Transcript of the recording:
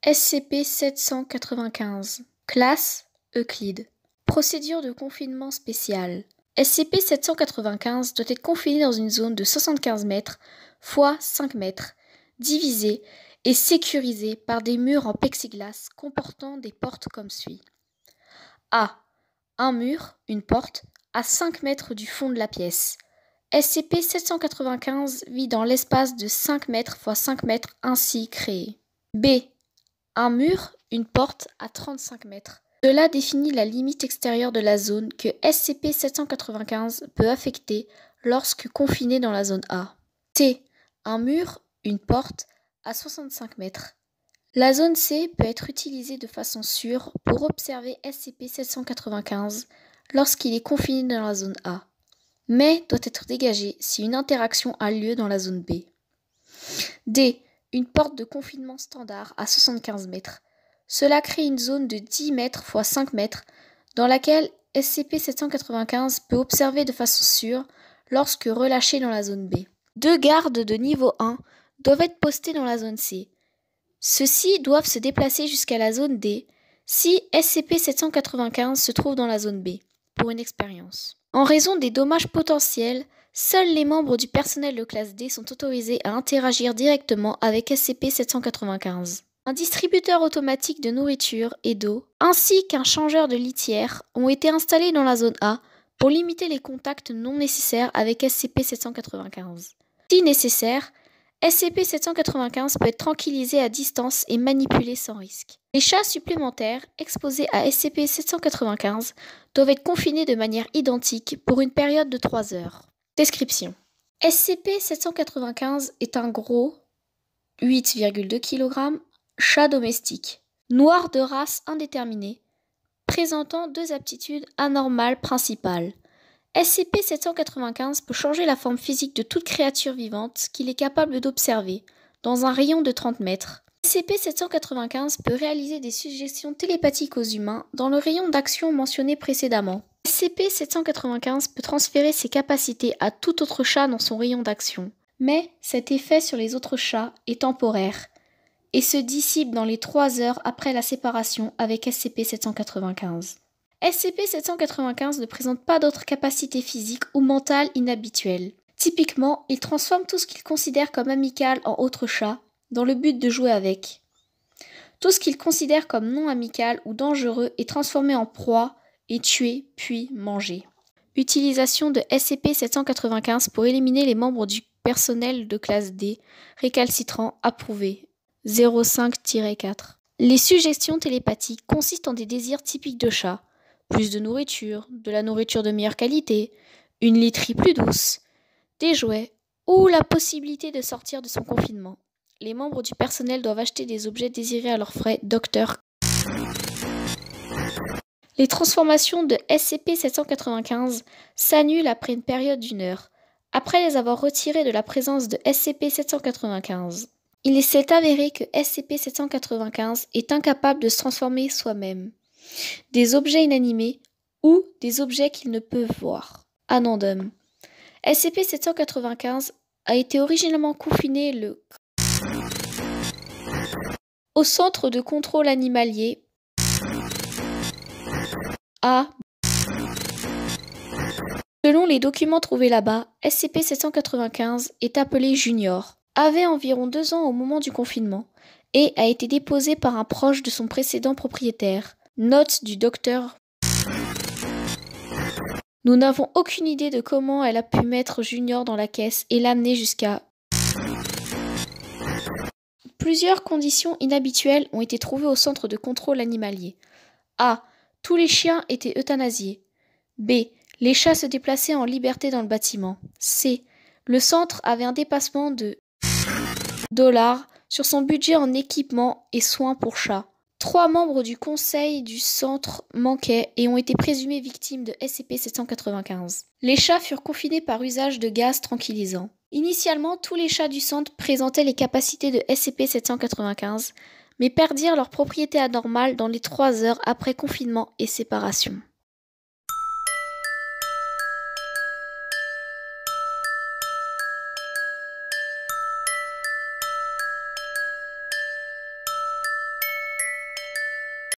SCP-795. Classe Euclide. Procédure de confinement spéciale. SCP-795 doit être confiné dans une zone de 75 mètres x 5 mètres, divisée et sécurisée par des murs en plexiglas comportant des portes comme suit. A. Un mur, une porte, à 5 mètres du fond de la pièce. SCP-795 vit dans l'espace de 5 mètres x 5 mètres ainsi créé. B. Un mur, une porte à 35 mètres. Cela définit la limite extérieure de la zone que SCP-795 peut affecter lorsque confiné dans la zone A. T. Un mur, une porte à 65 mètres. La zone C peut être utilisée de façon sûre pour observer SCP-795 lorsqu'il est confiné dans la zone A, mais doit être dégagée si une interaction a lieu dans la zone B. D. Une porte de confinement standard à 75 mètres. Cela crée une zone de 10 mètres x 5 mètres dans laquelle SCP-795 peut observer de façon sûre lorsque relâché dans la zone B. 2 gardes de niveau 1 doivent être postés dans la zone C. Ceux-ci doivent se déplacer jusqu'à la zone D si SCP-795 se trouve dans la zone B, pour une expérience. En raison des dommages potentiels, seuls les membres du personnel de classe D sont autorisés à interagir directement avec SCP-795. Un distributeur automatique de nourriture et d'eau, ainsi qu'un changeur de litière ont été installés dans la zone A pour limiter les contacts non nécessaires avec SCP-795. Si nécessaire, SCP-795 peut être tranquillisé à distance et manipulé sans risque. Les chats supplémentaires exposés à SCP-795 doivent être confinés de manière identique pour une période de 3 heures. Description. SCP-795 est un gros 8,2 kg chat domestique, noir de race indéterminée, présentant 2 aptitudes anormales principales. SCP-795 peut changer la forme physique de toute créature vivante qu'il est capable d'observer, dans un rayon de 30 mètres. SCP-795 peut réaliser des suggestions télépathiques aux humains dans le rayon d'action mentionné précédemment. SCP-795 peut transférer ses capacités à tout autre chat dans son rayon d'action, mais cet effet sur les autres chats est temporaire et se dissipe dans les 3 heures après la séparation avec SCP-795. SCP-795 ne présente pas d'autres capacités physiques ou mentales inhabituelles. Typiquement, il transforme tout ce qu'il considère comme amical en autre chat, dans le but de jouer avec. Tout ce qu'il considère comme non amical ou dangereux est transformé en proie et tué, puis mangé. Utilisation de SCP-795 pour éliminer les membres du personnel de classe D, récalcitrant approuvé. 05-4. Les suggestions télépathiques consistent en des désirs typiques de chat. Plus de nourriture, de la nourriture de meilleure qualité, une literie plus douce, des jouets ou la possibilité de sortir de son confinement. Les membres du personnel doivent acheter des objets désirés à leurs frais, docteur. Les transformations de SCP-795 s'annulent après une période d'1 heure, après les avoir retirées de la présence de SCP-795. Il s'est avéré que SCP-795 est incapable de se transformer soi-même. Des objets inanimés ou des objets qu'il ne peut voir. Addendum. SCP-795 a été originellement confiné au centre de contrôle animalier A. Selon les documents trouvés là-bas, SCP-795 est appelé Junior, avait environ 2 ans au moment du confinement et a été déposé par un proche de son précédent propriétaire. Note du docteur. Nous n'avons aucune idée de comment elle a pu mettre Junior dans la caisse et l'amener jusqu'à... Plusieurs conditions inhabituelles ont été trouvées au centre de contrôle animalier. A. Tous les chiens étaient euthanasiés. B. Les chats se déplaçaient en liberté dans le bâtiment. C. Le centre avait un dépassement de $ sur son budget en équipement et soins pour chats. 3 membres du conseil du centre manquaient et ont été présumés victimes de SCP-795. Les chats furent confinés par usage de gaz tranquillisant. Initialement, tous les chats du centre présentaient les capacités de SCP-795, mais perdirent leur propriété anormale dans les 3 heures après confinement et séparation.